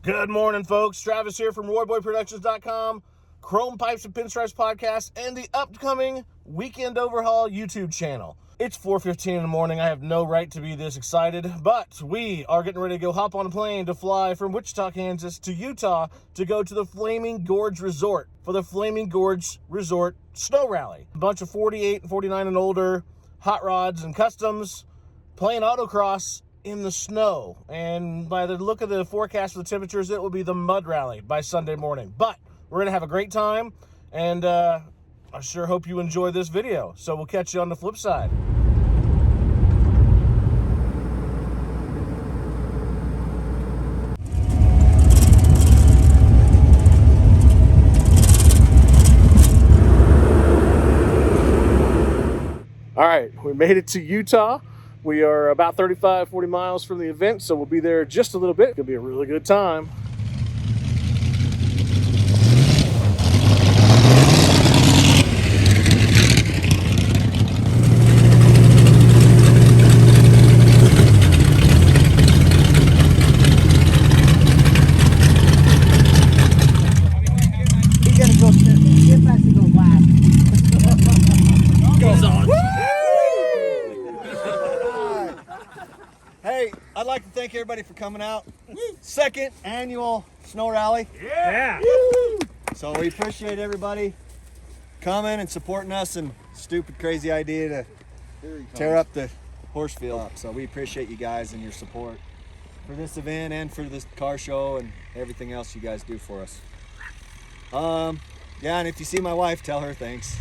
Good morning, folks. Travis here from RoyBoyProductions.com, Chrome Pipes and Pinstripes Podcast, and the upcoming Weekend Overhaul YouTube channel. It's 4:15 in the morning. I have no right to be this excited, but we are getting ready to go hop on a plane to fly from Wichita, Kansas to Utah to go to the Flaming Gorge Resort for the Flaming Gorge Resort Snow Rally. A bunch of 48 and 49 and older hot rods and customs playing autocross in the snow, and by the look of the forecast for the temperatures, it will be the mud rally by Sunday morning. But we're gonna have a great time, and I sure hope you enjoy this video. So we'll catch you on the flip side. All right, we made it to Utah. We are about 35, 40 miles from the event, so we'll be there just a little bit. It'll be a really good time. He's gonna go get back to go last. Goes on. Hey, I'd like to thank everybody for coming out. Second annual snow rally. Yeah. So we appreciate everybody coming and supporting us, and stupid crazy idea to tear up the horse field. So we appreciate you guys and your support for this event and for this car show and everything else you guys do for us. Yeah, and if you see my wife, tell her thanks.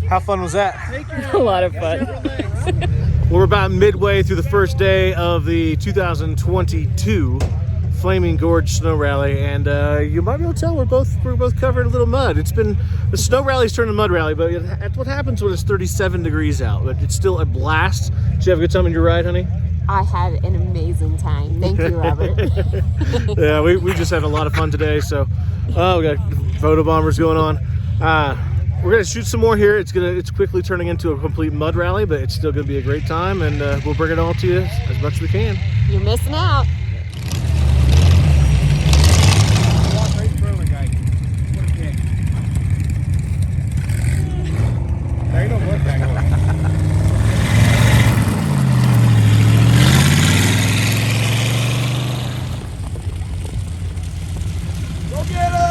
How fun was that? A lot of fun. We're about midway through the first day of the 2022 Flaming Gorge Snow Rally, and you might be able to tell we're both covered in a little mud. It's been the snow rally's turned to mud rally, but that's what happens when it's 37 degrees out. But it's still a blast. Did you have a good time on your ride, honey? I had an amazing time. Thank you, Robert. Yeah, we just had a lot of fun today. So, we got photo bombers going on. We're gonna shoot some more here. It's quickly turning into a complete mud rally, but it's still gonna be a great time, and we'll bring it all to you as much as we can. You're missing out. Go get him!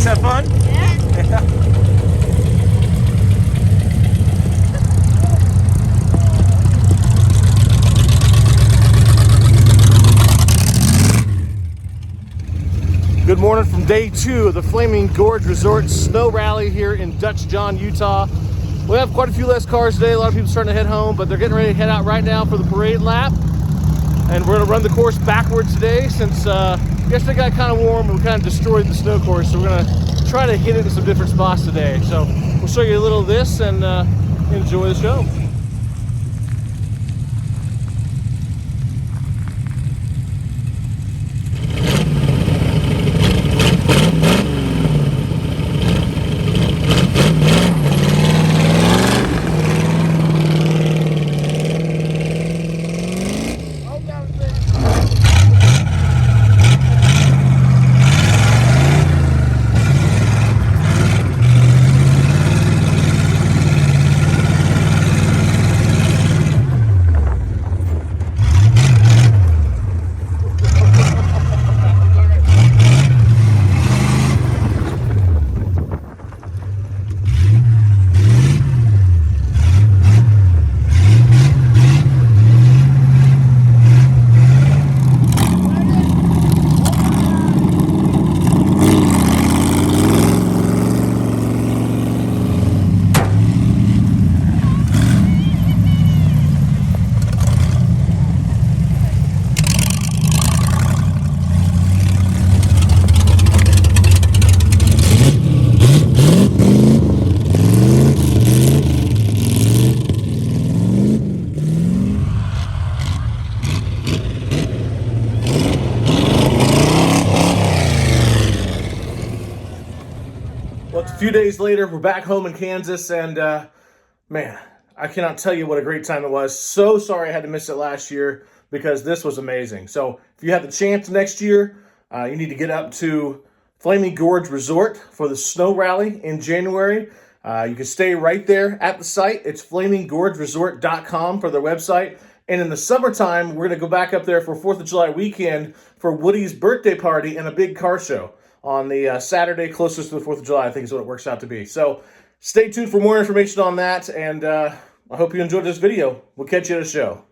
Have fun? Yeah. Good morning from day 2 of the Flaming Gorge Resort Snow Rally here in Dutch John, Utah. We have quite a few less cars today. A lot of people starting to head home, but they're getting ready to head out right now for the parade lap. And we're gonna run the course backwards today since yesterday got kind of warm and we kind of destroyed the snow course. So we're gonna try to hit it in some different spots today. So we'll show you a little of this and enjoy the show. Well, it's a few days later. We're back home in Kansas, and man, I cannot tell you what a great time it was. So sorry I had to miss it last year because this was amazing. So if you have the chance next year, you need to get up to Flaming Gorge Resort for the snow rally in January. You can stay right there at the site. It's flaminggorgeresort.com for their website. And in the summertime, we're going to go back up there for 4th of July weekend for Woody's birthday party and a big car show on the Saturday closest to the 4th of July, I think is what it works out to be. So stay tuned for more information on that, and I hope you enjoyed this video. We'll catch you at a show.